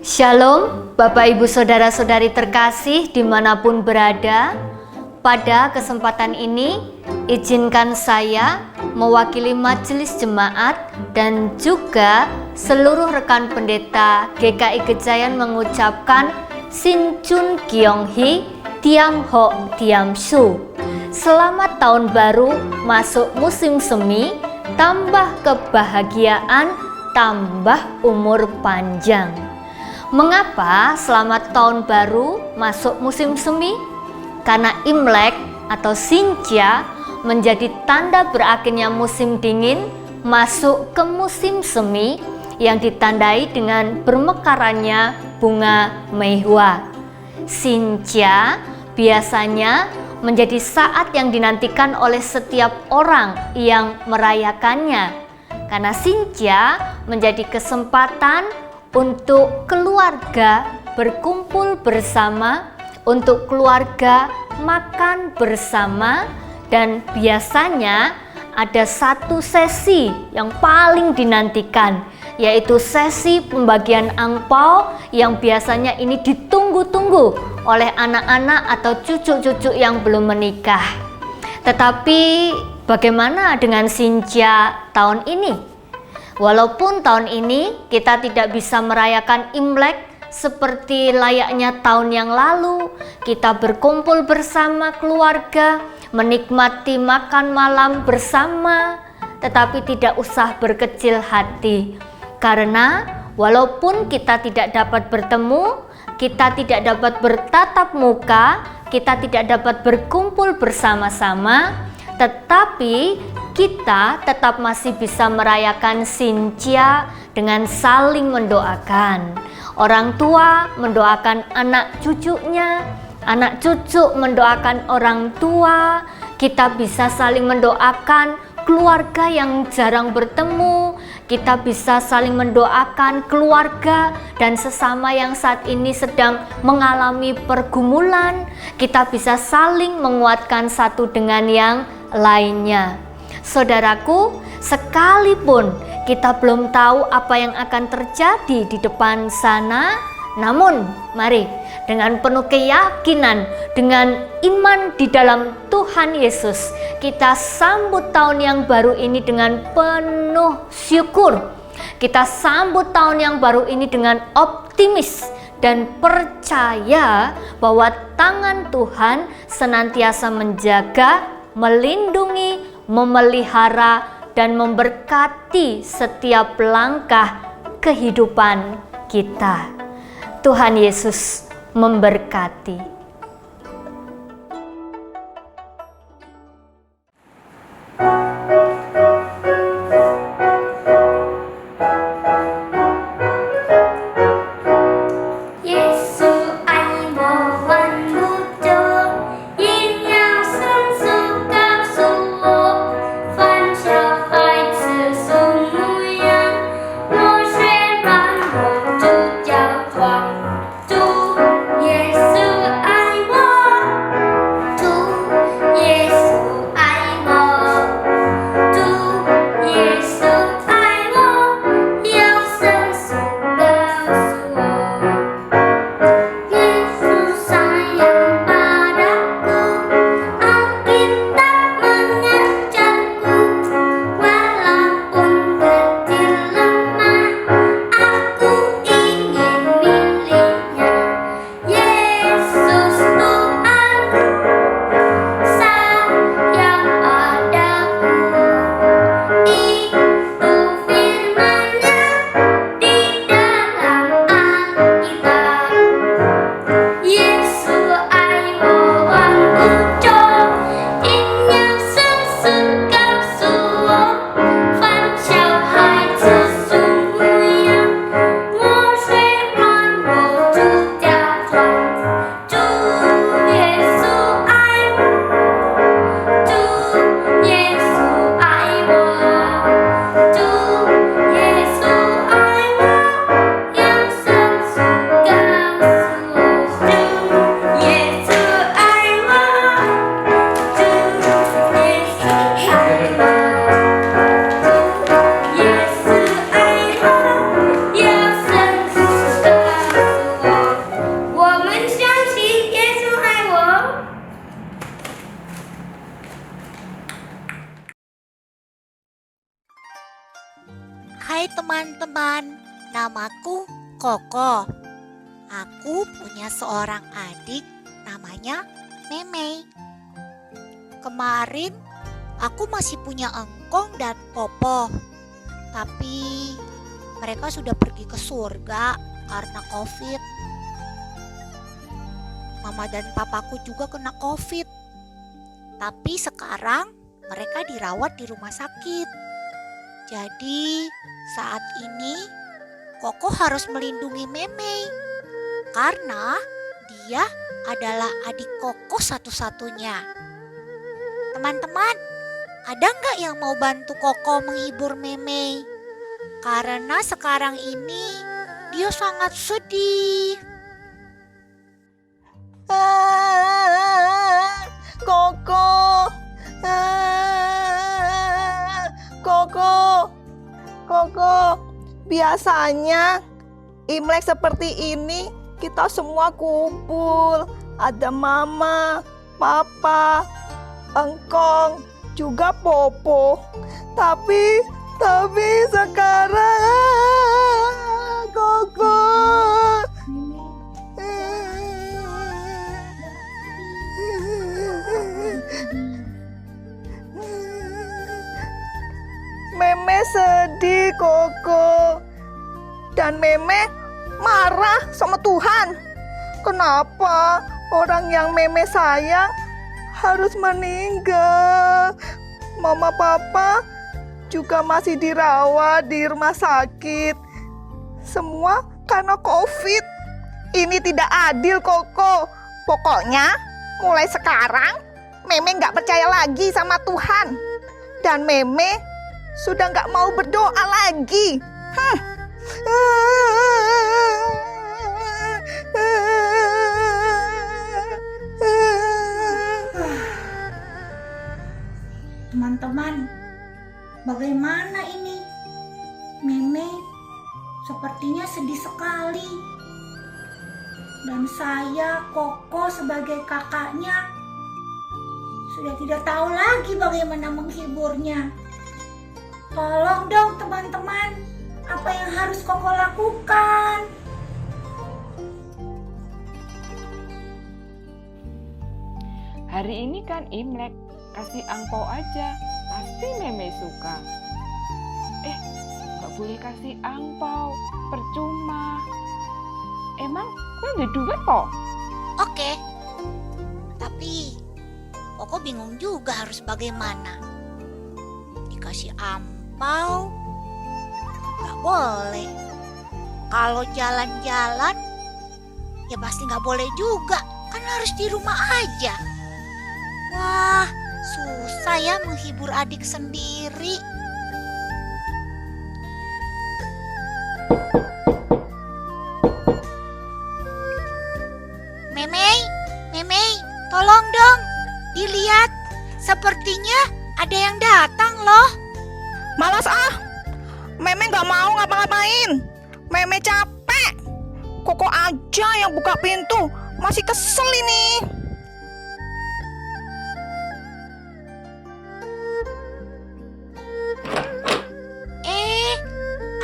Shalom, Bapak Ibu Saudara-saudari terkasih dimanapun berada. Pada kesempatan ini, izinkan saya mewakili Majelis Jemaat dan juga seluruh rekan pendeta GKI Gejayan mengucapkan Sin Chun Kyong Hee Tiam Ho Tiam Su. Selamat tahun baru, masuk musim semi, tambah kebahagiaan, tambah umur panjang. Mengapa selamat tahun baru masuk musim semi? Karena Imlek atau Xinjia menjadi tanda berakhirnya musim dingin masuk ke musim semi yang ditandai dengan bermekarannya bunga Meihua. Xinjia biasanya menjadi saat yang dinantikan oleh setiap orang yang merayakannya. Karena Xinjia menjadi kesempatan untuk keluarga berkumpul bersama, untuk keluarga makan bersama, dan biasanya ada satu sesi yang paling dinantikan, yaitu sesi pembagian angpao yang biasanya ini ditunggu-tunggu oleh anak-anak atau cucu-cucu yang belum menikah. Tetapi bagaimana dengan Xinjia tahun ini? Walaupun tahun ini kita tidak bisa merayakan Imlek seperti layaknya tahun yang lalu, kita berkumpul bersama keluarga, menikmati makan malam bersama, tetapi tidak usah berkecil hati. Karena walaupun kita tidak dapat bertemu, kita tidak dapat bertatap muka, kita tidak dapat berkumpul bersama-sama, tetapi kita tetap masih bisa merayakan Xinjia dengan saling mendoakan. Orang tua mendoakan anak cucunya, anak cucu mendoakan orang tua. Kita bisa saling mendoakan keluarga yang jarang bertemu. Kita bisa saling mendoakan keluarga dan sesama yang saat ini sedang mengalami pergumulan. Kita bisa saling menguatkan satu dengan yang lainnya. Saudaraku, sekalipun kita belum tahu apa yang akan terjadi di depan sana, namun mari dengan penuh keyakinan, dengan iman di dalam Tuhan Yesus, kita sambut tahun yang baru ini dengan penuh syukur. Kita sambut tahun yang baru ini dengan optimis dan percaya bahwa tangan Tuhan senantiasa menjaga, melindungi, memelihara, dan memberkati setiap langkah kehidupan kita. Tuhan Yesus memberkati. Yesus Hai teman-teman, namaku Koko. Aku punya seorang adik namanya Memei. Kemarin aku masih punya Engkong dan Popo. Tapi mereka sudah pergi ke surga karena COVID. Mama dan papaku juga kena COVID. Tapi sekarang mereka dirawat di rumah sakit. Jadi saat ini Koko harus melindungi Memei karena dia adalah adik Koko satu-satunya. Teman-teman, ada nggak yang mau bantu Koko menghibur Memei? Karena sekarang ini dia sangat sedih. Koko, Koko, Koko. Biasanya Imlek seperti ini kita semua kumpul. Ada mama, papa, engkong, juga Popo. Tapi sekarang Koko. Meme sedih, Koko. Dan Meme marah sama Tuhan. Kenapa orang yang Meme sayang harus meninggal? Mama papa juga masih dirawat di rumah sakit. Semua karena COVID. Ini tidak adil, Koko. Pokoknya mulai sekarang Meme nggak percaya lagi sama Tuhan. Dan Meme sudah nggak mau berdoa lagi. Teman-teman, bagaimana ini? Meme sepertinya sedih sekali. Dan saya, Koko sebagai kakaknya, sudah tidak tahu lagi bagaimana menghiburnya. Tolong dong teman-teman, apa yang harus Koko lakukan? Hari ini kan Imlek, kasih angpau aja, pasti Meme suka. Gak boleh kasih angpau, percuma. Emang gue ada duit kok? Oke, tapi Koko bingung juga harus bagaimana. Dikasih ampau, gak boleh. Kalau jalan-jalan, ya pasti gak boleh juga, kan harus di rumah aja. Wah, susah ya menghibur adik sendiri. Memei, tolong dong. Dilihat, sepertinya ada yang datang loh. Malas ah. Meme nggak mau ngapa-ngapain. Meme capek. Koko aja yang buka pintu. Masih kesel ini.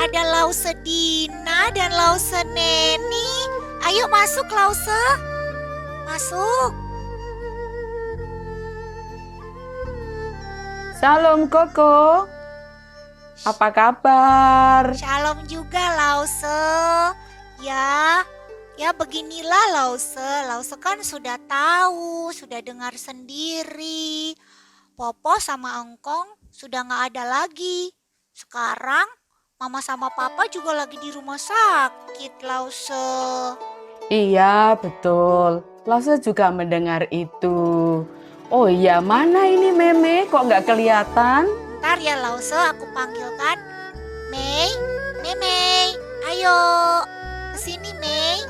Ada Lause Dina dan Lause Neni. Ayo masuk Lause. Masuk. Salam Koko, apa kabar? Shalom juga Lause. Ya beginilah Lause. Lause kan sudah tahu, sudah dengar sendiri. Popo sama Engkong sudah gak ada lagi. Sekarang Mama sama Papa juga lagi di rumah sakit, Lause. Iya, betul. Lause juga mendengar itu. Oh iya, mana ini Meme? Kok nggak kelihatan? Ntar ya Lause, aku panggilkan. Mei, ayo. Kesini Mei.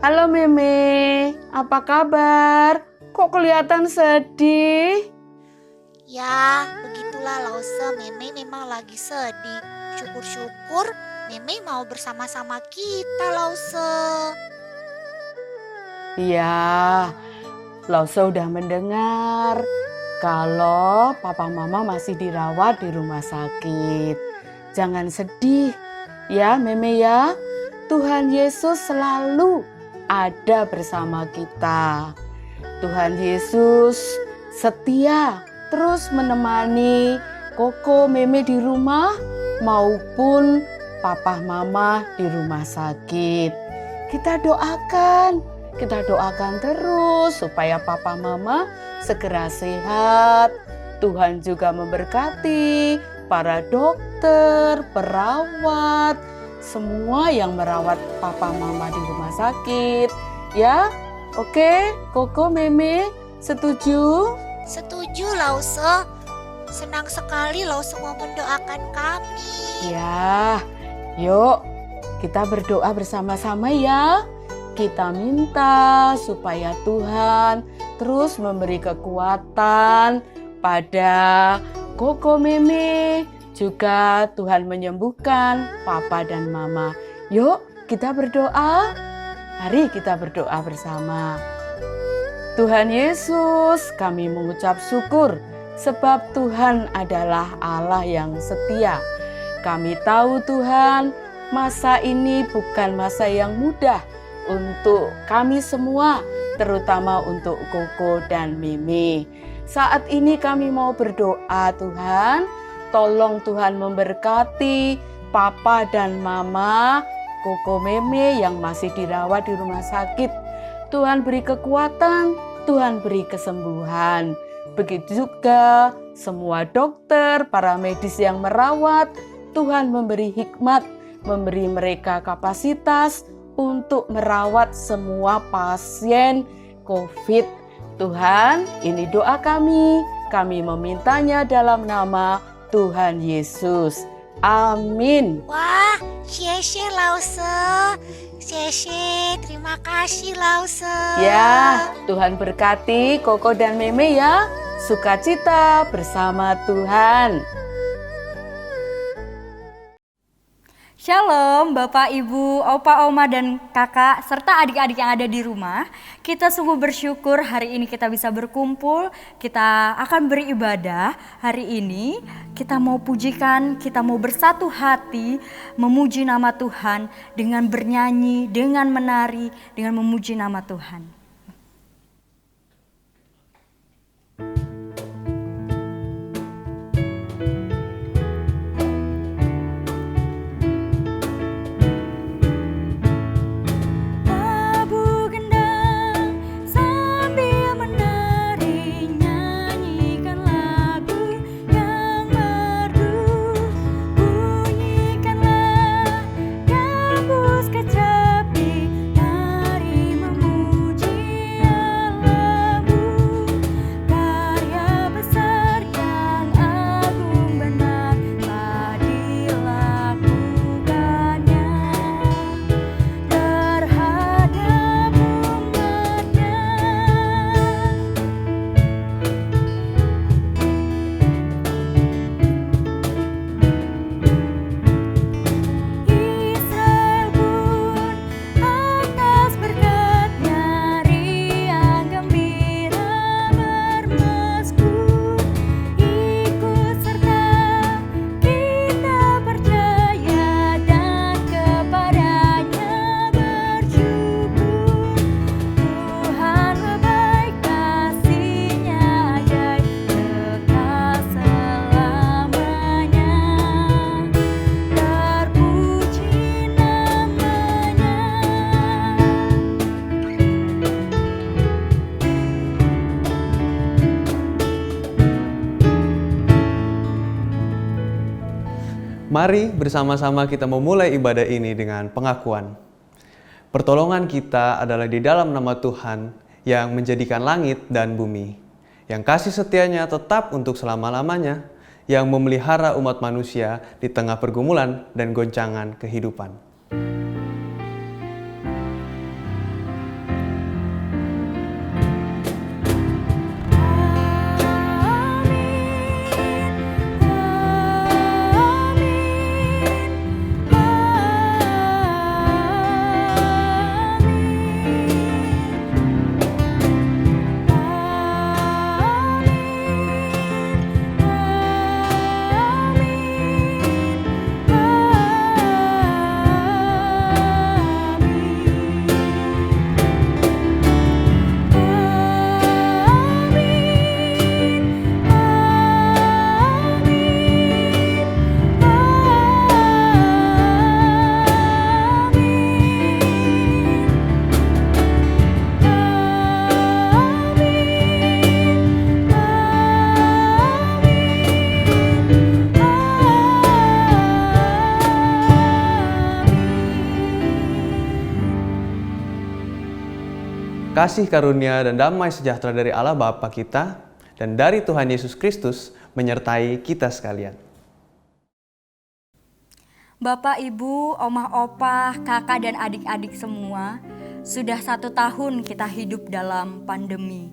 Halo Meme, apa kabar? Kok kelihatan sedih? Ya, begitulah Lause, Meme memang lagi sedih. Syukur-syukur Meme mau bersama-sama kita, Lause. Iya, Lause udah mendengar. kalau papa mama masih dirawat di rumah sakit. Jangan sedih ya Meme ya. Tuhan Yesus selalu ada bersama kita. Tuhan Yesus setia terus menemani Koko Meme di rumah maupun papa mama di rumah sakit. Kita doakan terus supaya papa mama segera sehat. Tuhan juga memberkati para dokter, perawat, semua yang merawat papa mama di rumah sakit. Ya, oke, Koko Meme setuju? Setuju Lause. Senang sekali Lause mau mendoakan kami. Ya, yuk kita berdoa bersama-sama ya. Kita minta supaya Tuhan terus memberi kekuatan pada Koko Meme. Juga Tuhan menyembuhkan papa dan mama. Yuk kita berdoa. Mari kita berdoa bersama. Tuhan Yesus, kami mengucap syukur sebab Tuhan adalah Allah yang setia. Kami tahu Tuhan, masa ini bukan masa yang mudah untuk kami semua, terutama untuk Koko dan Meme. Saat ini kami mau berdoa Tuhan, tolong Tuhan memberkati papa dan mama Koko Meme yang masih dirawat di rumah sakit. Tuhan beri kekuatan, Tuhan beri kesembuhan. Begitu juga semua dokter, para medis yang merawat, Tuhan memberi hikmat, memberi mereka kapasitas untuk merawat semua pasien COVID. Tuhan, ini doa kami memintanya dalam nama Tuhan Yesus. Amin. Wah, Syeshe Lause. Syeshe, terima kasih Lause. Ya, Tuhan berkati Koko dan Meme ya. Sukacita bersama Tuhan. Shalom Bapak, Ibu, Opa, Oma, dan Kakak, serta adik-adik yang ada di rumah. Kita sungguh bersyukur hari ini kita bisa berkumpul, kita akan beribadah. Hari ini kita mau pujikan, kita mau bersatu hati, memuji nama Tuhan dengan bernyanyi, dengan menari, dengan memuji nama Tuhan. Mari bersama-sama kita memulai ibadah ini dengan pengakuan. Pertolongan kita adalah di dalam nama Tuhan yang menjadikan langit dan bumi, yang kasih setianya tetap untuk selama-lamanya, yang memelihara umat manusia di tengah pergumulan dan goncangan kehidupan. kasih karunia dan damai sejahtera dari Allah Bapa kita dan dari Tuhan Yesus Kristus menyertai kita sekalian. Bapak, Ibu, Omah, Opah, kakak dan adik-adik semua, sudah 1 tahun kita hidup dalam pandemi.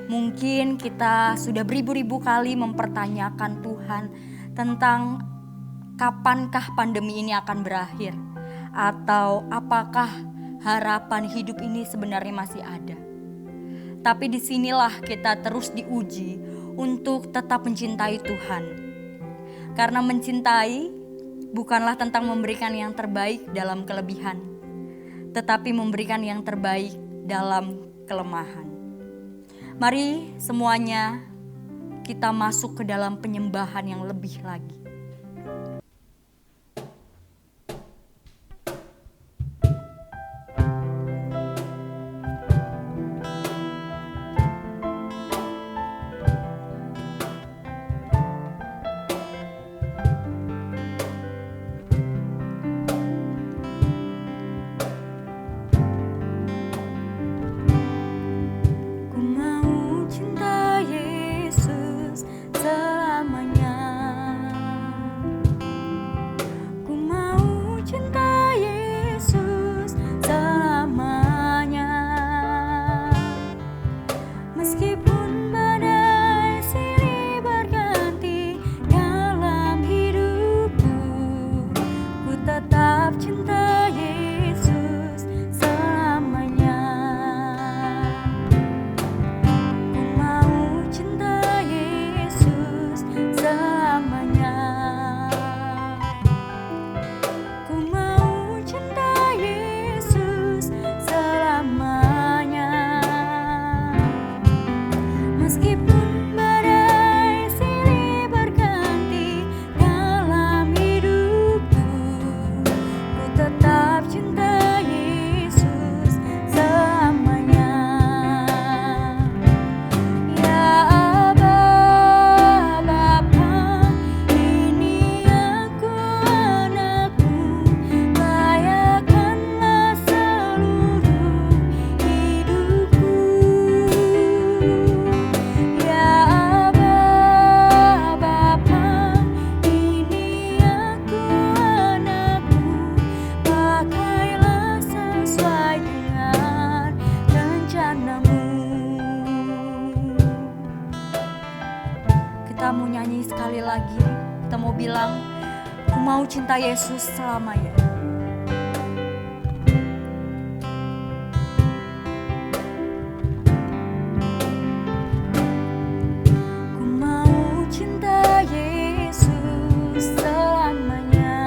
Mungkin kita sudah beribu-ribu kali mempertanyakan Tuhan tentang kapankah pandemi ini akan berakhir, atau apakah harapan hidup ini sebenarnya masih ada. Tapi disinilah kita terus diuji untuk tetap mencintai Tuhan. Karena mencintai bukanlah tentang memberikan yang terbaik dalam kelebihan, tetapi memberikan yang terbaik dalam kelemahan. Mari semuanya kita masuk ke dalam penyembahan yang lebih lagi. Kita mau nyanyi sekali lagi, kita mau bilang, aku mau cinta Yesus selamanya. Ku mau cinta Yesus selamanya.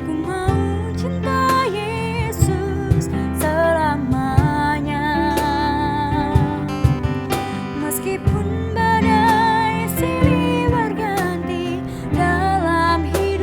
Ku mau cinta Yesus selamanya. Meskipun badai silih berganti dalam hidup.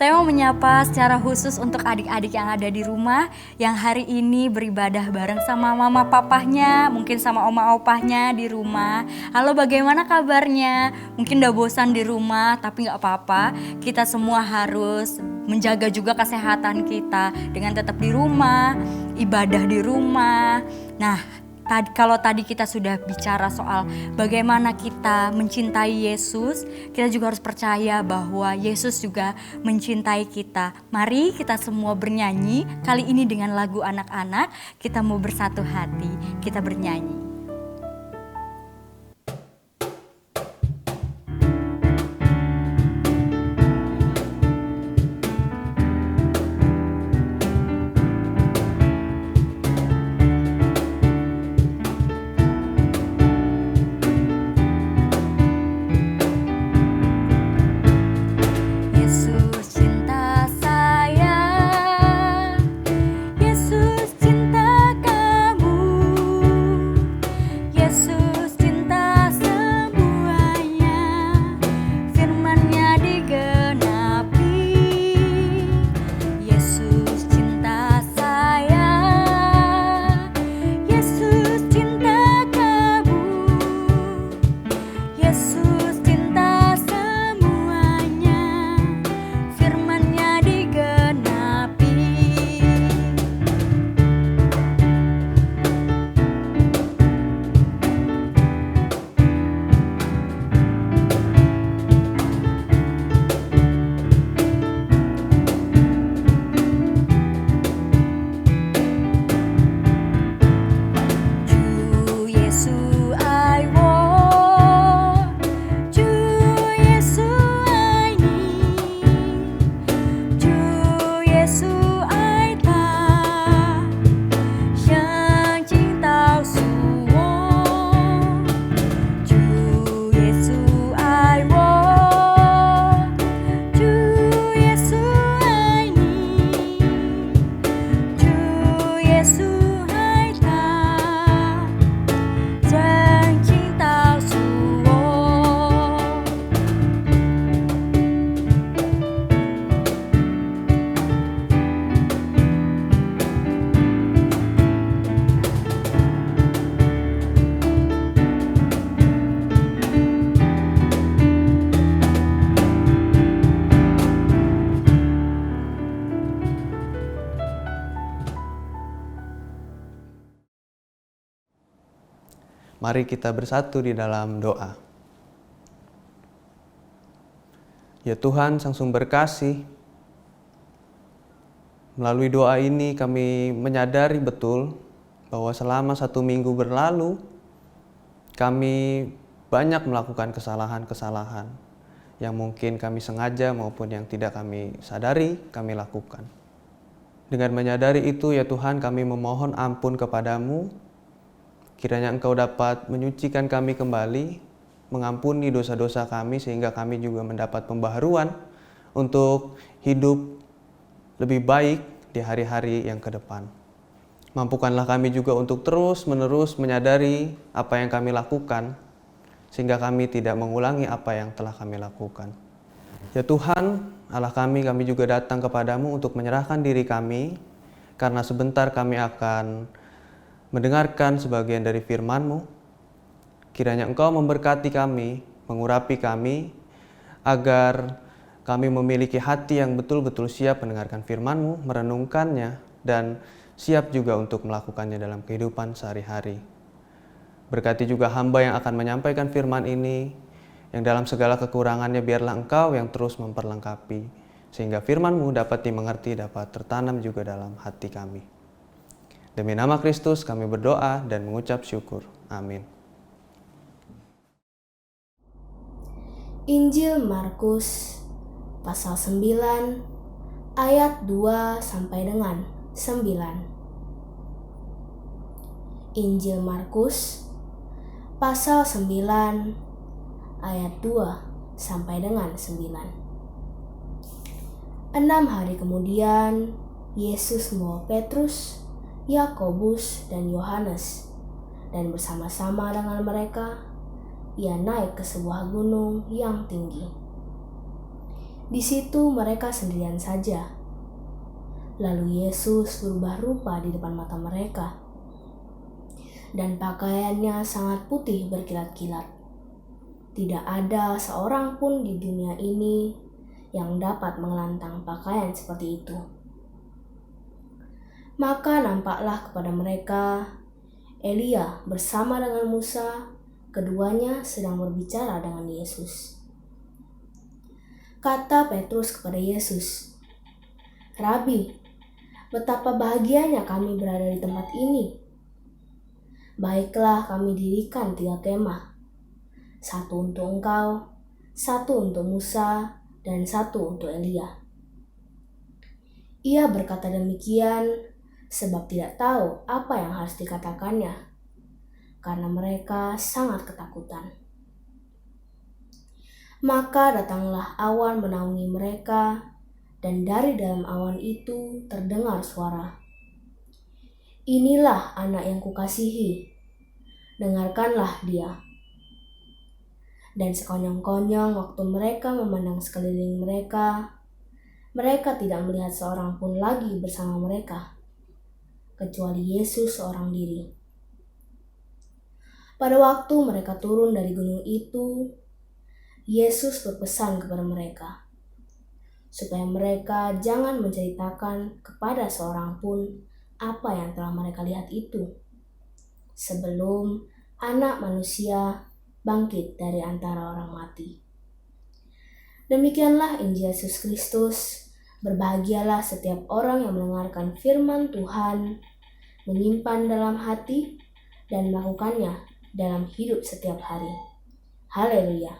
Saya mau menyapa secara khusus untuk adik-adik yang ada di rumah yang hari ini beribadah bareng sama mama papahnya, mungkin sama oma opahnya di rumah. Halo, bagaimana kabarnya? Mungkin udah bosan di rumah, tapi gak apa-apa. Kita semua harus menjaga juga kesehatan kita dengan tetap di rumah, ibadah di rumah. Nah, kalau tadi kita sudah bicara soal bagaimana kita mencintai Yesus, kita juga harus percaya bahwa Yesus juga mencintai kita. Mari kita semua bernyanyi kali ini dengan lagu anak-anak. Kita mau bersatu hati, kita bernyanyi. Mari kita bersatu di dalam doa. Ya Tuhan, Sang Sumber Kasih, melalui doa ini kami menyadari betul bahwa selama 1 minggu berlalu, kami banyak melakukan kesalahan-kesalahan yang mungkin kami sengaja maupun yang tidak kami sadari kami lakukan. Dengan menyadari itu, ya Tuhan, kami memohon ampun kepadamu. Kiranya Engkau dapat menyucikan kami kembali, mengampuni dosa-dosa kami sehingga kami juga mendapat pembaharuan untuk hidup lebih baik di hari-hari yang ke depan. Mampukanlah kami juga untuk terus-menerus menyadari apa yang kami lakukan sehingga kami tidak mengulangi apa yang telah kami lakukan. Ya Tuhan, Allah kami juga datang kepadamu untuk menyerahkan diri kami karena sebentar kami akan mendengarkan sebagian dari firman-Mu. Kiranya Engkau memberkati kami, mengurapi kami, agar kami memiliki hati yang betul-betul siap mendengarkan firman-Mu, merenungkannya, dan siap juga untuk melakukannya dalam kehidupan sehari-hari. Berkati juga hamba yang akan menyampaikan firman ini, yang dalam segala kekurangannya biarlah Engkau yang terus memperlengkapi, sehingga firman-Mu dapat dimengerti, dapat tertanam juga dalam hati kami. Demi nama Kristus kami berdoa dan mengucap syukur. Amin. Injil Markus pasal 9 ayat 2 sampai dengan 9. Injil Markus pasal 9 ayat 2 sampai dengan 9. 6 hari kemudian Yesus membawa Petrus, Yakobus dan Yohanes, dan bersama-sama dengan mereka ia naik ke sebuah gunung yang tinggi. Di situ mereka sendirian saja. Lalu Yesus berubah rupa di depan mata mereka, dan pakaiannya sangat putih berkilat-kilat. Tidak ada seorang pun di dunia ini yang dapat mengelantang pakaian seperti itu. Maka nampaklah kepada mereka Elia bersama dengan Musa, keduanya sedang berbicara dengan Yesus. Kata Petrus kepada Yesus, "Rabi, betapa bahagianya kami berada di tempat ini. Baiklah kami dirikan 3 kemah, 1 untuk engkau, 1 untuk Musa, dan 1 untuk Elia." Ia berkata demikian sebab tidak tahu apa yang harus dikatakannya, karena mereka sangat ketakutan. Maka datanglah awan menaungi mereka, dan dari dalam awan itu terdengar suara, "Inilah anak yang kukasihi, dengarkanlah dia." Dan sekonyong-konyong waktu mereka memandang sekeliling mereka, mereka tidak melihat seorang pun lagi bersama mereka, kecuali Yesus seorang diri. Pada waktu mereka turun dari gunung itu, Yesus berpesan kepada mereka, supaya mereka jangan menceritakan kepada seorang pun apa yang telah mereka lihat itu, sebelum Anak Manusia bangkit dari antara orang mati. Demikianlah Injil Yesus Kristus. Berbahagialah setiap orang yang mendengarkan firman Tuhan, menyimpan dalam hati, dan melakukannya dalam hidup setiap hari. Haleluya.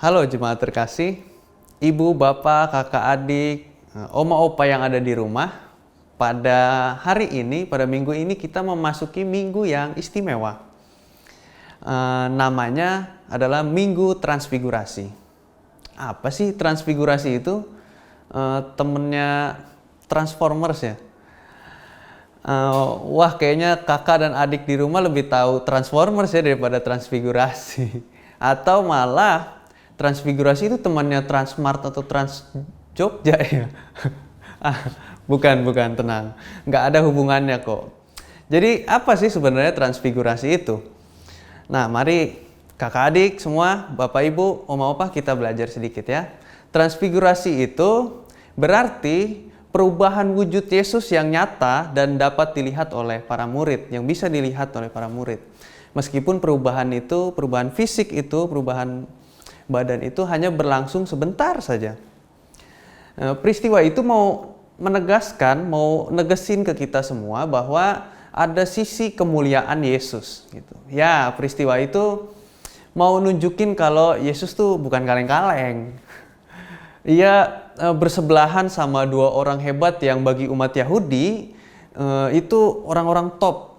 Halo jemaat terkasih, ibu, bapak, kakak, adik, oma, opa yang ada di rumah. Pada hari ini, pada minggu ini kita memasuki minggu yang istimewa. Namanya adalah Minggu Transfigurasi. Apa sih transfigurasi itu? Temennya Transformers ya? Wah, kayaknya kakak dan adik di rumah lebih tahu Transformers ya daripada transfigurasi. Atau malah transfigurasi itu temannya Transmart atau Trans Jogja ya? Bukan, tenang. Nggak ada hubungannya kok. Jadi apa sih sebenarnya transfigurasi itu? Nah, mari kakak adik semua, bapak ibu, oma opa kita belajar sedikit ya. Transfigurasi itu berarti perubahan wujud Yesus yang nyata dan dapat dilihat oleh para murid, yang bisa dilihat oleh para murid. Meskipun perubahan itu, perubahan fisik itu, perubahan badan itu hanya berlangsung sebentar saja. Peristiwa itu mau negesin ke kita semua bahwa ada sisi kemuliaan Yesus gitu. Ya, peristiwa itu mau nunjukin kalau Yesus tuh bukan kaleng-kaleng. Ia bersebelahan sama 2 orang hebat yang bagi umat Yahudi itu orang-orang top.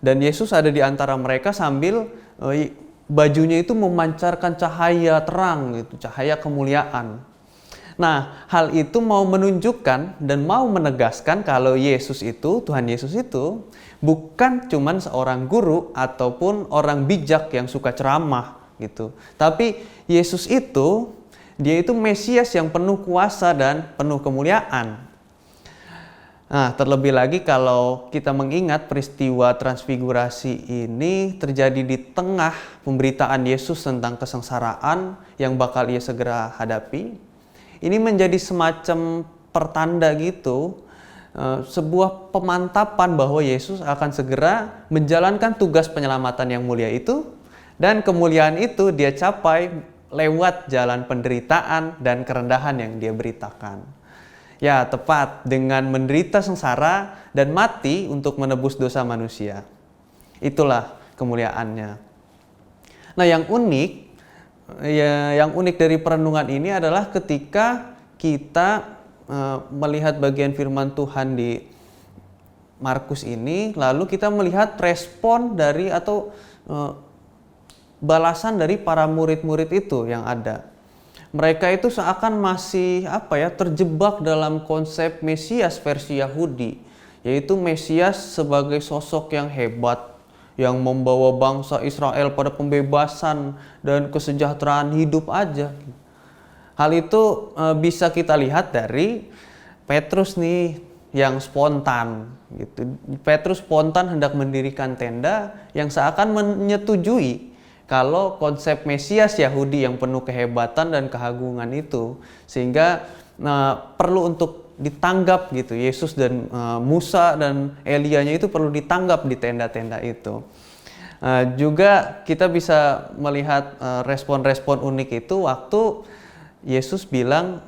Dan Yesus ada di antara mereka sambil bajunya itu memancarkan cahaya terang gitu, cahaya kemuliaan. Nah, hal itu mau menunjukkan dan mau menegaskan kalau Yesus itu, Tuhan Yesus itu bukan cuman seorang guru ataupun orang bijak yang suka ceramah gitu. Tapi Yesus itu, dia itu Mesias yang penuh kuasa dan penuh kemuliaan. Nah, terlebih lagi kalau kita mengingat peristiwa transfigurasi ini terjadi di tengah pemberitaan Yesus tentang kesengsaraan yang bakal ia segera hadapi. Ini menjadi semacam pertanda gitu, sebuah pemantapan bahwa Yesus akan segera menjalankan tugas penyelamatan yang mulia itu, dan kemuliaan itu dia capai lewat jalan penderitaan dan kerendahan yang dia beritakan. Ya, tepat dengan menderita sengsara dan mati untuk menebus dosa manusia. Itulah kemuliaannya. Nah, yang unik dari perenungan ini adalah ketika kita melihat bagian firman Tuhan di Markus ini, lalu kita melihat respon dari atau balasan dari para murid-murid itu yang ada. Mereka itu seakan masih terjebak dalam konsep Mesias versi Yahudi, yaitu Mesias sebagai sosok yang hebat, yang membawa bangsa Israel pada pembebasan dan kesejahteraan hidup aja. Hal itu bisa kita lihat dari Petrus nih yang spontan gitu. Petrus spontan hendak mendirikan tenda yang seakan menyetujui kalau konsep Mesias Yahudi yang penuh kehebatan dan keagungan itu, sehingga perlu untuk ditanggap gitu. Yesus dan Musa dan Elianya itu perlu ditanggap di tenda-tenda itu. Juga kita bisa melihat respon-respon unik itu waktu Yesus bilang,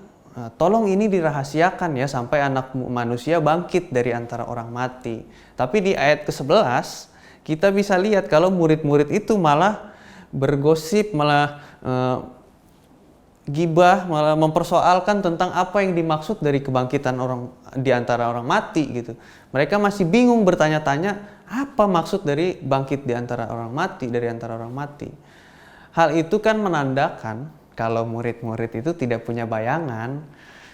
tolong ini dirahasiakan ya sampai anak manusia bangkit dari antara orang mati. Tapi di ayat ke-11 kita bisa lihat kalau murid-murid itu malah bergosip, malah gibah, malah mempersoalkan tentang apa yang dimaksud dari kebangkitan orang di antara orang mati gitu. Mereka masih bingung bertanya-tanya apa maksud dari bangkit di antara orang mati, dari antara orang mati. Hal itu kan menandakan kalau murid-murid itu tidak punya bayangan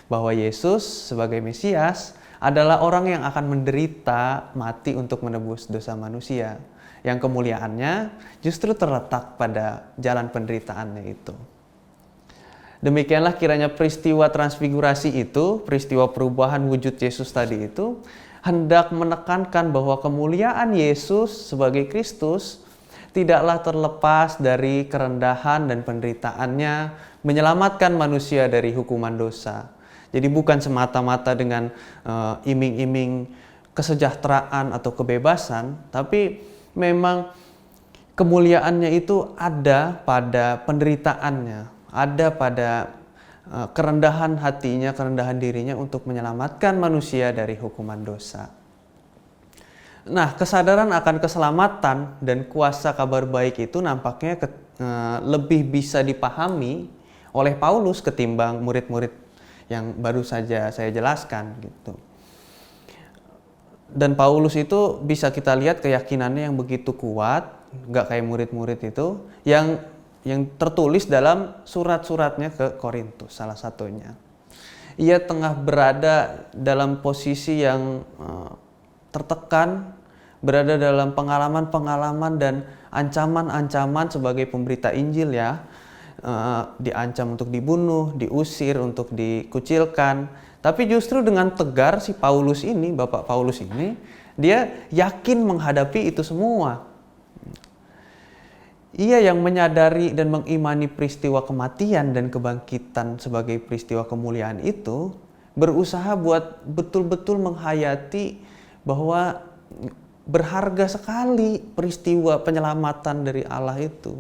bahwa Yesus sebagai Mesias adalah orang yang akan menderita mati untuk menebus dosa manusia, yang kemuliaannya justru terletak pada jalan penderitaannya itu. Demikianlah kiranya peristiwa transfigurasi itu, peristiwa perubahan wujud Yesus tadi itu, hendak menekankan bahwa kemuliaan Yesus sebagai Kristus tidaklah terlepas dari kerendahan dan penderitaannya menyelamatkan manusia dari hukuman dosa. Jadi bukan semata-mata dengan iming-iming kesejahteraan atau kebebasan, tapi memang kemuliaannya itu ada pada penderitaannya, ada pada kerendahan hatinya, kerendahan dirinya untuk menyelamatkan manusia dari hukuman dosa. Nah, kesadaran akan keselamatan dan kuasa kabar baik itu nampaknya lebih bisa dipahami oleh Paulus ketimbang murid-murid yang baru saja saya jelaskan gitu. Dan Paulus itu bisa kita lihat keyakinannya yang begitu kuat, nggak kayak murid-murid itu, yang tertulis dalam surat-suratnya ke Korintus salah satunya. Ia tengah berada dalam posisi yang tertekan, berada dalam pengalaman-pengalaman dan ancaman-ancaman sebagai pemberita Injil ya. Diancam untuk dibunuh, diusir, untuk dikucilkan. Tapi justru dengan tegar si Paulus ini, Bapak Paulus ini, dia yakin menghadapi itu semua. Ia yang menyadari dan mengimani peristiwa kematian dan kebangkitan sebagai peristiwa kemuliaan itu, berusaha buat betul-betul menghayati bahwa berharga sekali peristiwa penyelamatan dari Allah itu.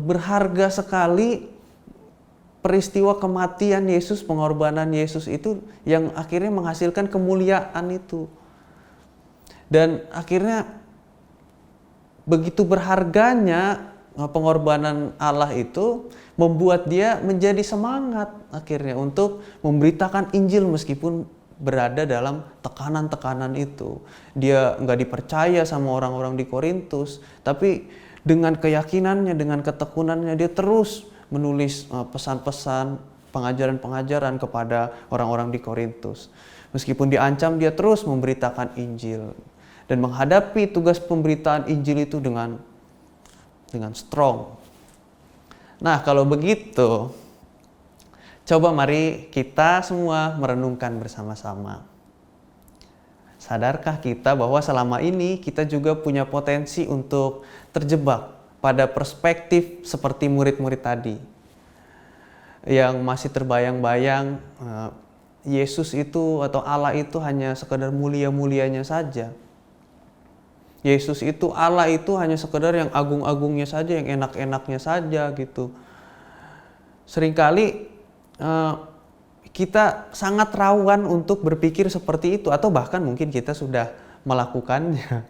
Berharga sekali peristiwa kematian Yesus, pengorbanan Yesus itu yang akhirnya menghasilkan kemuliaan itu. Dan akhirnya begitu berharganya pengorbanan Allah itu membuat dia menjadi semangat akhirnya untuk memberitakan Injil meskipun berada dalam tekanan-tekanan itu. Dia nggak dipercaya sama orang-orang di Korintus, tapi dengan keyakinannya, dengan ketekunannya dia terus menulis pesan-pesan, pengajaran-pengajaran kepada orang-orang di Korintus. Meskipun diancam, dia terus memberitakan Injil dan menghadapi tugas pemberitaan Injil itu dengan strong. Nah, kalau begitu, coba mari kita semua merenungkan bersama-sama. Sadarkah kita bahwa selama ini kita juga punya potensi untuk terjebak pada perspektif seperti murid-murid tadi, yang masih terbayang-bayang Yesus itu atau Allah itu hanya sekedar mulia-mulianya saja. Yesus itu, Allah itu hanya sekedar yang agung-agungnya saja, yang enak-enaknya saja gitu. Seringkali kita sangat rawan untuk berpikir seperti itu, atau bahkan mungkin kita sudah melakukannya.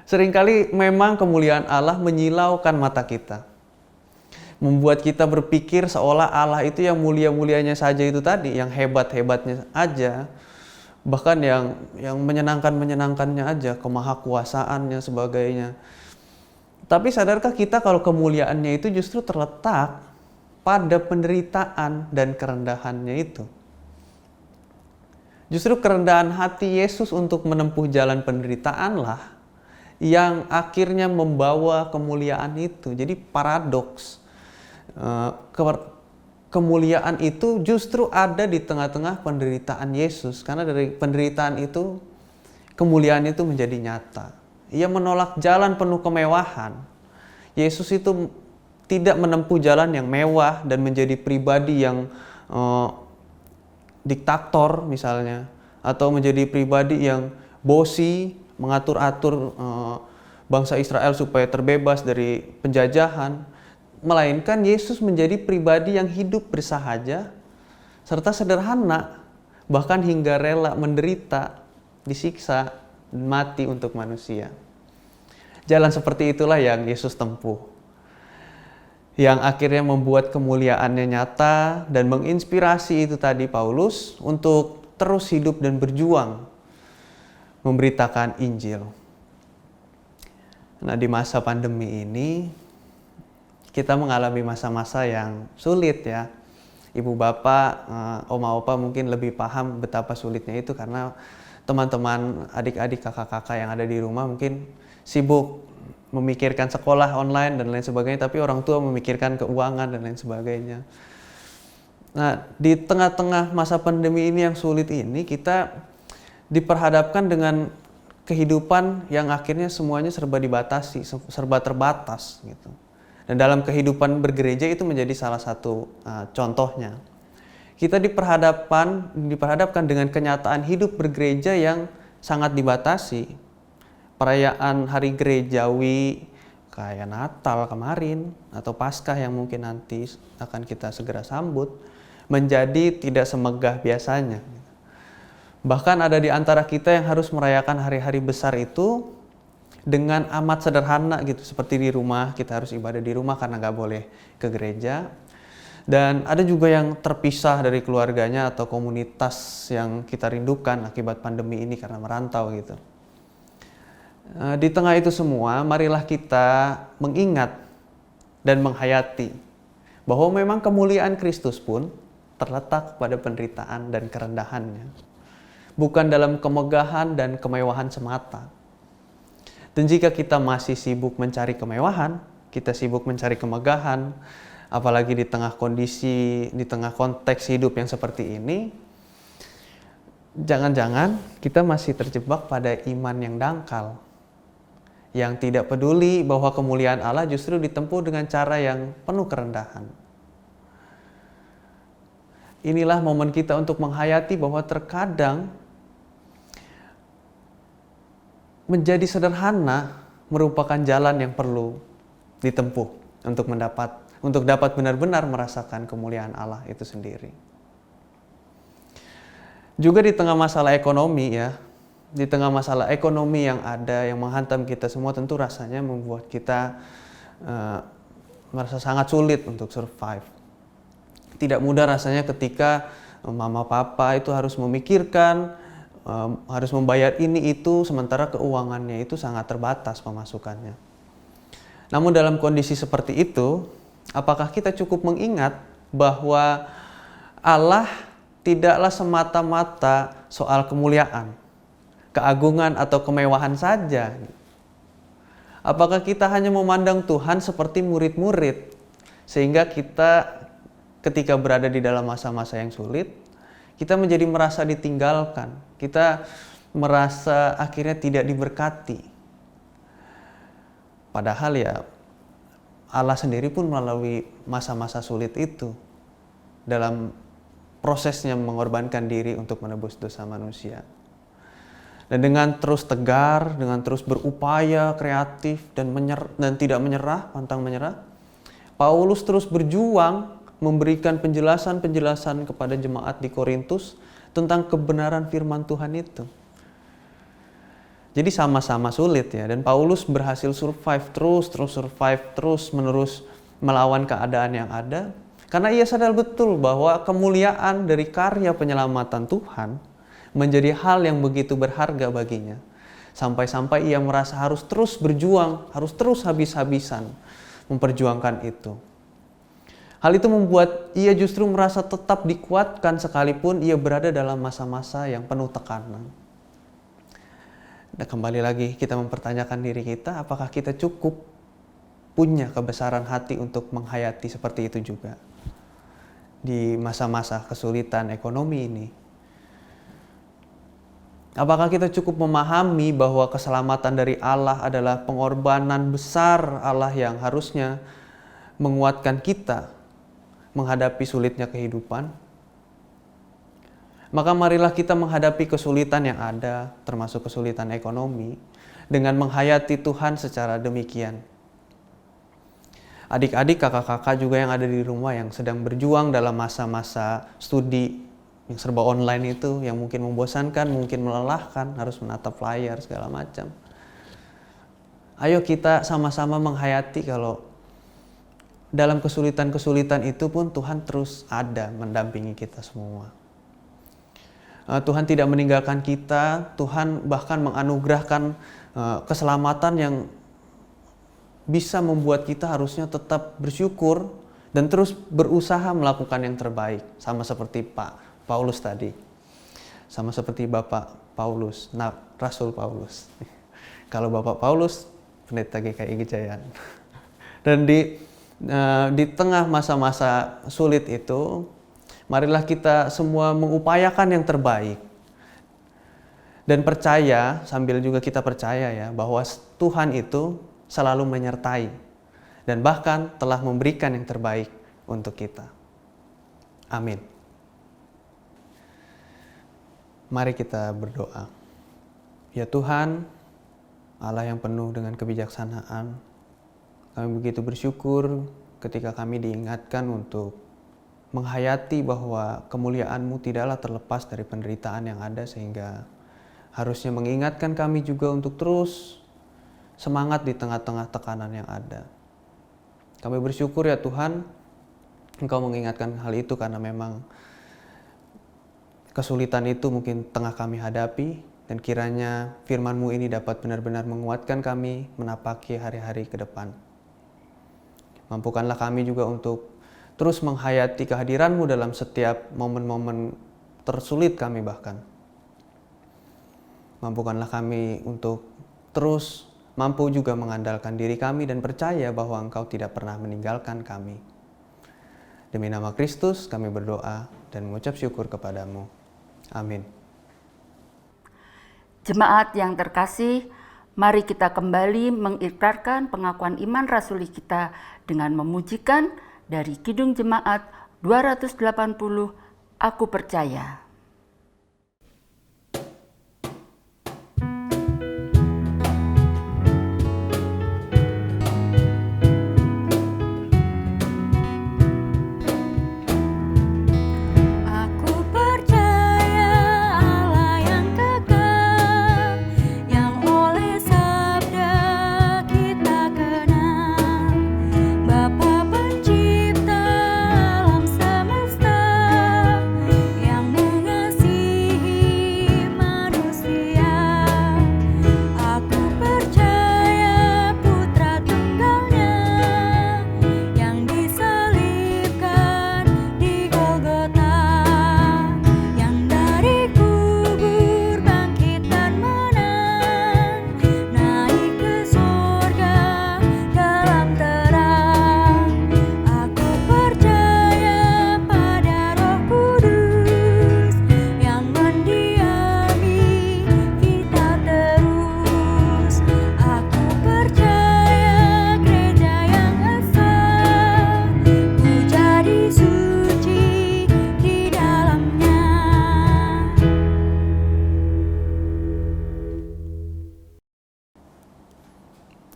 Seringkali memang kemuliaan Allah menyilaukan mata kita, membuat kita berpikir seolah Allah itu yang mulia-mulianya saja itu tadi, yang hebat-hebatnya aja, bahkan yang menyenangkan-menyenangkannya aja, kemahakuasaannya sebagainya. Tapi sadarkah kita kalau kemuliaannya itu justru terletak pada penderitaan dan kerendahannya itu? Justru kerendahan hati Yesus untuk menempuh jalan penderitaanlah yang akhirnya membawa kemuliaan itu. Jadi paradoks. Kemuliaan itu justru ada di tengah-tengah penderitaan Yesus, karena dari penderitaan itu kemuliaan itu menjadi nyata. Ia menolak jalan penuh kemewahan. Yesus itu tidak menempuh jalan yang mewah dan menjadi pribadi yang diktator misalnya, atau menjadi pribadi yang bosi, mengatur-atur bangsa Israel supaya terbebas dari penjajahan. Melainkan Yesus menjadi pribadi yang hidup bersahaja serta sederhana, bahkan hingga rela menderita, disiksa, dan mati untuk manusia. Jalan seperti itulah yang Yesus tempuh, yang akhirnya membuat kemuliaannya nyata dan menginspirasi itu tadi Paulus untuk terus hidup dan berjuang memberitakan Injil. Nah, di masa pandemi ini kita mengalami masa-masa yang sulit ya. Ibu bapak, oma opa mungkin lebih paham betapa sulitnya itu, karena teman-teman, adik-adik, kakak-kakak yang ada di rumah mungkin sibuk memikirkan sekolah online dan lain sebagainya, tapi orang tua memikirkan keuangan dan lain sebagainya. Nah, di tengah-tengah masa pandemi ini yang sulit ini, kita diperhadapkan dengan kehidupan yang akhirnya semuanya serba dibatasi, serba terbatas gitu. Dan dalam kehidupan bergereja itu menjadi salah satu contohnya. Kita diperhadapkan dengan kenyataan hidup bergereja yang sangat dibatasi. Perayaan hari gerejawi kayak Natal kemarin atau Paskah yang mungkin nanti akan kita segera sambut menjadi tidak semegah biasanya. Bahkan ada di antara kita yang harus merayakan hari-hari besar itu dengan amat sederhana gitu, seperti di rumah, kita harus ibadah di rumah karena nggak boleh ke gereja. Dan ada juga yang terpisah dari keluarganya atau komunitas yang kita rindukan akibat pandemi ini karena merantau gitu. Di tengah itu semua, marilah kita mengingat dan menghayati bahwa memang kemuliaan Kristus pun terletak pada penderitaan dan kerendahannya, bukan dalam kemegahan dan kemewahan semata. Dan jika kita masih sibuk mencari kemewahan, kita sibuk mencari kemegahan, apalagi di tengah kondisi, di tengah konteks hidup yang seperti ini, jangan-jangan kita masih terjebak pada iman yang dangkal, yang tidak peduli bahwa kemuliaan Allah justru ditempuh dengan cara yang penuh kerendahan. Inilah momen kita untuk menghayati bahwa terkadang menjadi sederhana merupakan jalan yang perlu ditempuh untuk dapat benar-benar merasakan kemuliaan Allah itu sendiri. Juga di tengah masalah ekonomi ya, di tengah masalah ekonomi yang ada yang menghantam kita semua, tentu rasanya membuat kita merasa sangat sulit untuk survive. Tidak mudah rasanya ketika mama papa itu harus memikirkan harus membayar ini itu, sementara keuangannya itu sangat terbatas pemasukannya. Namun dalam kondisi seperti itu, apakah kita cukup mengingat bahwa Allah tidaklah semata-mata soal kemuliaan, keagungan atau kemewahan saja? Apakah kita hanya memandang Tuhan seperti murid-murid, sehingga kita ketika berada di dalam masa-masa yang sulit, kita menjadi merasa ditinggalkan, kita merasa akhirnya tidak diberkati. Padahal ya Allah sendiri pun melalui masa-masa sulit itu dalam prosesnya mengorbankan diri untuk menebus dosa manusia. Dan dengan terus tegar, dengan terus berupaya kreatif dan tidak menyerah, pantang menyerah, Paulus terus berjuang memberikan penjelasan-penjelasan kepada jemaat di Korintus tentang kebenaran firman Tuhan itu. Jadi sama-sama sulit ya, dan Paulus berhasil survive terus menerus melawan keadaan yang ada, karena ia sadar betul bahwa kemuliaan dari karya penyelamatan Tuhan menjadi hal yang begitu berharga baginya. Sampai-sampai ia merasa harus terus berjuang, harus terus habis-habisan memperjuangkan itu. Hal itu membuat ia justru merasa tetap dikuatkan sekalipun ia berada dalam masa-masa yang penuh tekanan. Dan kembali lagi kita mempertanyakan diri kita, apakah kita cukup punya kebesaran hati untuk menghayati seperti itu juga di masa-masa kesulitan ekonomi ini. Apakah kita cukup memahami bahwa keselamatan dari Allah adalah pengorbanan besar Allah yang harusnya menguatkan kita menghadapi sulitnya kehidupan? Maka marilah kita menghadapi kesulitan yang ada, termasuk kesulitan ekonomi, dengan menghayati Tuhan secara demikian. Adik-adik, kakak-kakak juga yang ada di rumah yang sedang berjuang dalam masa-masa studi yang serba online itu, yang mungkin membosankan, mungkin melelahkan, harus menatap layar segala macam. Ayo kita sama-sama menghayati kalau dalam kesulitan-kesulitan itu pun Tuhan terus ada mendampingi kita semua. Tuhan tidak meninggalkan kita, Tuhan bahkan menganugerahkan keselamatan yang bisa membuat kita harusnya tetap bersyukur dan terus berusaha melakukan yang terbaik. Sama seperti Pak Paulus tadi, sama seperti Bapak Paulus, Rasul Paulus. Kalau Bapak Paulus, Pendeta GKI Gejayan. Dan di tengah masa-masa sulit itu, marilah kita semua mengupayakan yang terbaik. Dan percaya, sambil juga kita percaya ya, bahwa Tuhan itu selalu menyertai. Dan bahkan telah memberikan yang terbaik untuk kita. Amin. Mari kita berdoa. Ya Tuhan, Allah yang penuh dengan kebijaksanaan, kami begitu bersyukur ketika kami diingatkan untuk menghayati bahwa kemuliaan-Mu tidaklah terlepas dari penderitaan yang ada, sehingga harusnya mengingatkan kami juga untuk terus semangat di tengah-tengah tekanan yang ada. Kami bersyukur ya Tuhan, Engkau mengingatkan hal itu karena memang kesulitan itu mungkin tengah kami hadapi, dan kiranya firman-Mu ini dapat benar-benar menguatkan kami menapaki hari-hari ke depan. Mampukanlah kami juga untuk terus menghayati kehadiran-Mu dalam setiap momen-momen tersulit kami bahkan. Mampukanlah kami untuk terus mampu juga mengandalkan diri kami dan percaya bahwa Engkau tidak pernah meninggalkan kami. Demi nama Kristus kami berdoa dan mengucap syukur kepadamu. Amin. Jemaat yang terkasih, mari kita kembali mengikrarkan pengakuan iman rasuli kita dengan memujikan dari Kidung Jemaat 280, Aku Percaya.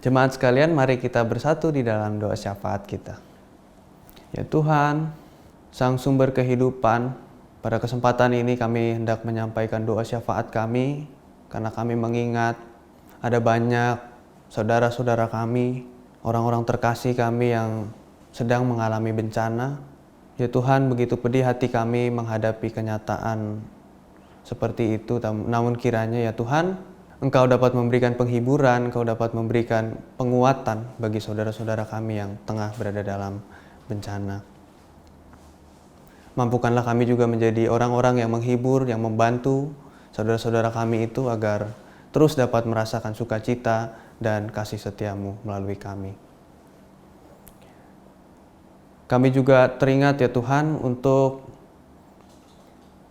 Jemaat sekalian, mari kita bersatu di dalam doa syafaat kita. Ya Tuhan, Sang Sumber Kehidupan, pada kesempatan ini kami hendak menyampaikan doa syafaat kami, karena kami mengingat ada banyak saudara-saudara kami, orang-orang terkasih kami yang sedang mengalami bencana. Ya Tuhan, begitu pedih hati kami menghadapi kenyataan seperti itu, namun kiranya ya Tuhan, Engkau dapat memberikan penghiburan, Engkau dapat memberikan penguatan bagi saudara-saudara kami yang tengah berada dalam bencana. Mampukanlah kami juga menjadi orang-orang yang menghibur, yang membantu saudara-saudara kami itu agar terus dapat merasakan sukacita dan kasih setiamu melalui kami. Kami juga teringat ya Tuhan untuk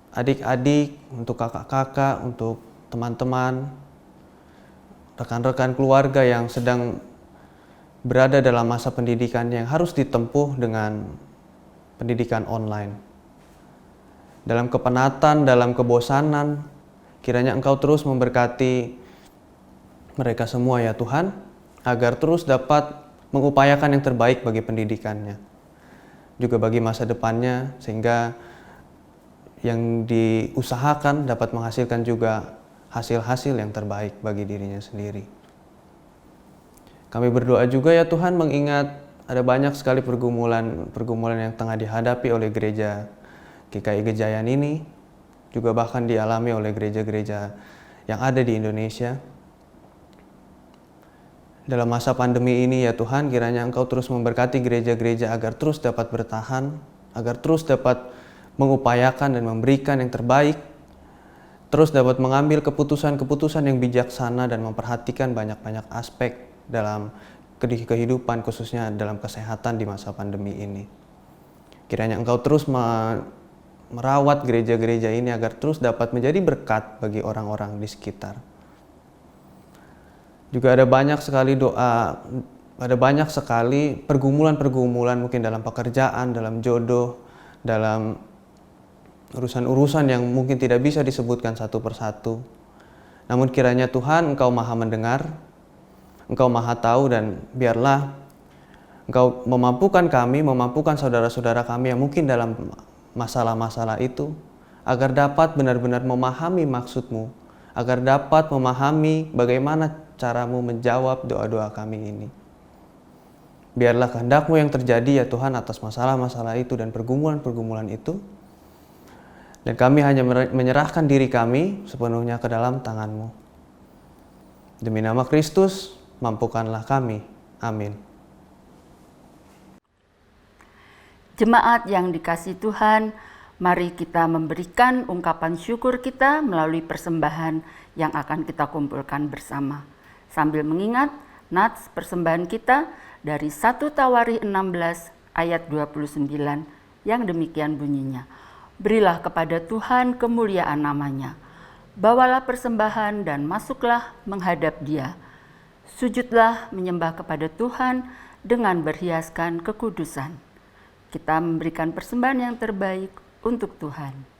adik-adik, untuk kakak-kakak, untuk teman-teman, rekan-rekan keluarga yang sedang berada dalam masa pendidikan yang harus ditempuh dengan pendidikan online. Dalam kepenatan, dalam kebosanan, kiranya Engkau terus memberkati mereka semua ya Tuhan, agar terus dapat mengupayakan yang terbaik bagi pendidikannya, juga bagi masa depannya, sehingga yang diusahakan dapat menghasilkan juga hasil-hasil yang terbaik bagi dirinya sendiri. Kami berdoa juga ya Tuhan, mengingat ada banyak sekali pergumulan yang tengah dihadapi oleh gereja GKI Gejayan ini, juga bahkan dialami oleh gereja-gereja yang ada di Indonesia. Dalam masa pandemi ini ya Tuhan, kiranya Engkau terus memberkati gereja-gereja agar terus dapat bertahan, agar terus dapat mengupayakan dan memberikan yang terbaik, terus dapat mengambil keputusan-keputusan yang bijaksana dan memperhatikan banyak-banyak aspek dalam kehidupan, khususnya dalam kesehatan di masa pandemi ini. Kiranya Engkau terus merawat gereja-gereja ini agar terus dapat menjadi berkat bagi orang-orang di sekitar. Juga ada banyak sekali pergumulan mungkin dalam pekerjaan, dalam jodoh, dalam urusan-urusan yang mungkin tidak bisa disebutkan satu persatu. Namun kiranya Tuhan Engkau Maha mendengar, Engkau Maha tahu, dan biarlah Engkau memampukan kami, memampukan saudara-saudara kami yang mungkin dalam masalah-masalah itu, agar dapat benar-benar memahami maksud-Mu, agar dapat memahami bagaimana cara-Mu menjawab doa-doa kami ini. Biarlah kehendak-Mu yang terjadi ya Tuhan atas masalah-masalah itu dan pergumulan-pergumulan itu. Dan kami hanya menyerahkan diri kami sepenuhnya ke dalam tangan-Mu. Demi nama Kristus, mampukanlah kami. Amin. Jemaat yang dikasihi Tuhan, mari kita memberikan ungkapan syukur kita melalui persembahan yang akan kita kumpulkan bersama. Sambil mengingat nats persembahan kita dari 1 Tawarikh 16 ayat 29 yang demikian bunyinya. Berilah kepada Tuhan kemuliaan namanya. Bawalah persembahan dan masuklah menghadap Dia. Sujudlah menyembah kepada Tuhan dengan berhiaskan kekudusan. Kita memberikan persembahan yang terbaik untuk Tuhan.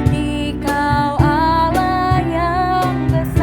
Di Kau Allah yang besar.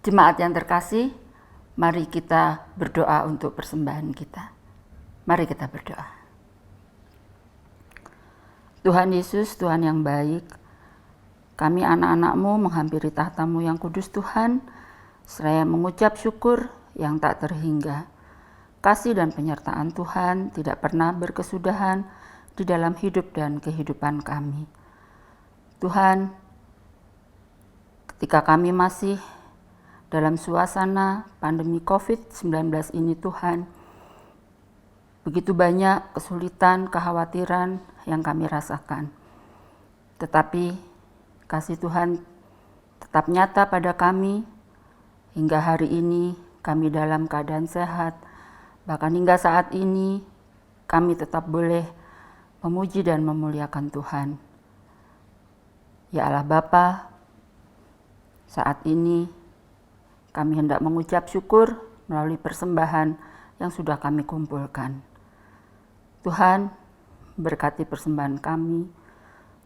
Jemaat yang terkasih, mari kita berdoa untuk persembahan kita. Mari kita berdoa. Tuhan Yesus, Tuhan yang baik, kami anak-anak-Mu menghampiri tahta-Mu yang kudus Tuhan, seraya mengucap syukur yang tak terhingga. Kasih dan penyertaan Tuhan tidak pernah berkesudahan di dalam hidup dan kehidupan kami. Tuhan, ketika kami masih dalam suasana pandemi COVID-19 ini Tuhan, begitu banyak kesulitan, kekhawatiran yang kami rasakan. Tetapi kasih Tuhan tetap nyata pada kami, hingga hari ini kami dalam keadaan sehat, bahkan hingga saat ini kami tetap boleh memuji dan memuliakan Tuhan. Ya Allah Bapa, saat ini kami hendak mengucap syukur melalui persembahan yang sudah kami kumpulkan. Tuhan, berkati persembahan kami,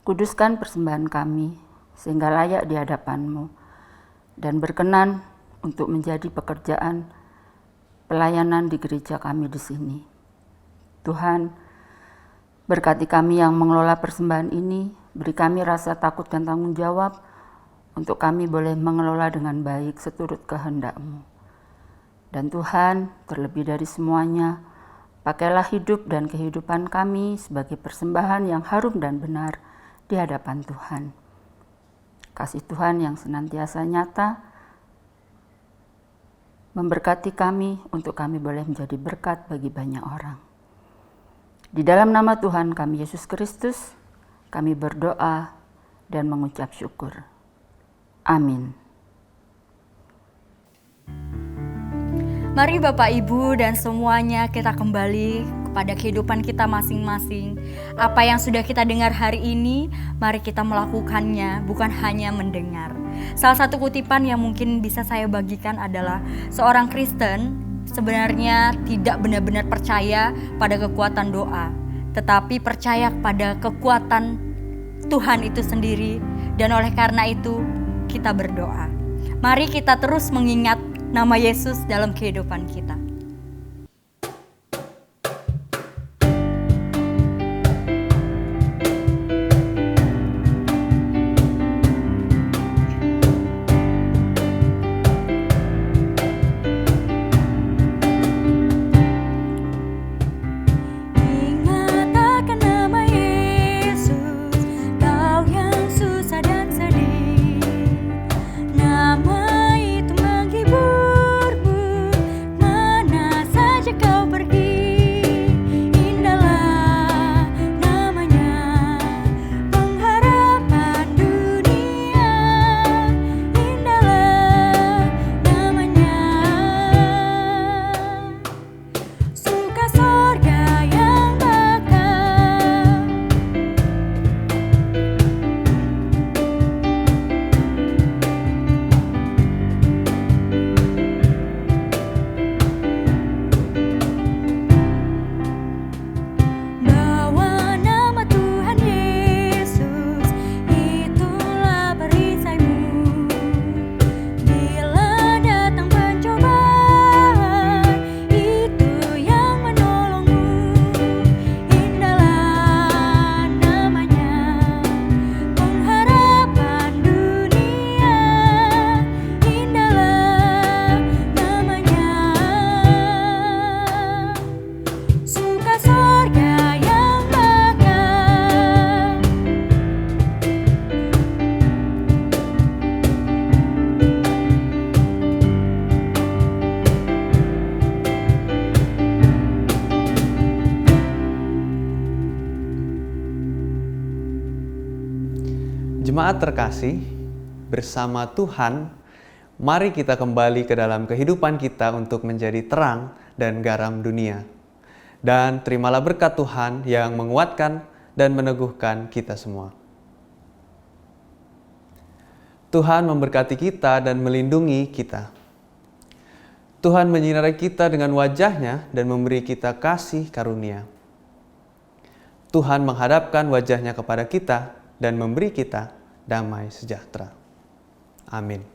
kuduskan persembahan kami, sehingga layak di hadapan-Mu, dan berkenan untuk menjadi pekerjaan pelayanan di gereja kami di sini. Tuhan, berkati kami yang mengelola persembahan ini, beri kami rasa takut dan tanggung jawab, untuk kami boleh mengelola dengan baik seturut kehendak-Mu. Dan Tuhan, terlebih dari semuanya, pakailah hidup dan kehidupan kami sebagai persembahan yang harum dan benar di hadapan Tuhan. Kasih Tuhan yang senantiasa nyata, memberkati kami untuk kami boleh menjadi berkat bagi banyak orang. Di dalam nama Tuhan kami Yesus Kristus, kami berdoa dan mengucap syukur. Amin. Mari Bapak Ibu dan semuanya kita kembali kepada kehidupan kita masing-masing. Apa yang sudah kita dengar hari ini, mari kita melakukannya, bukan hanya mendengar. Salah satu kutipan yang mungkin bisa saya bagikan adalah seorang Kristen sebenarnya tidak benar-benar percaya pada kekuatan doa, tetapi percaya pada kekuatan Tuhan itu sendiri, dan oleh karena itu kita berdoa. Mari kita terus mengingat nama Yesus dalam kehidupan kita. Jemaat terkasih, bersama Tuhan, mari kita kembali ke dalam kehidupan kita untuk menjadi terang dan garam dunia. Dan terimalah berkat Tuhan yang menguatkan dan meneguhkan kita semua. Tuhan memberkati kita dan melindungi kita. Tuhan menyinari kita dengan wajah-Nya dan memberi kita kasih karunia. Tuhan menghadapkan wajah-Nya kepada kita dan memberi kita damai sejahtera. Amin.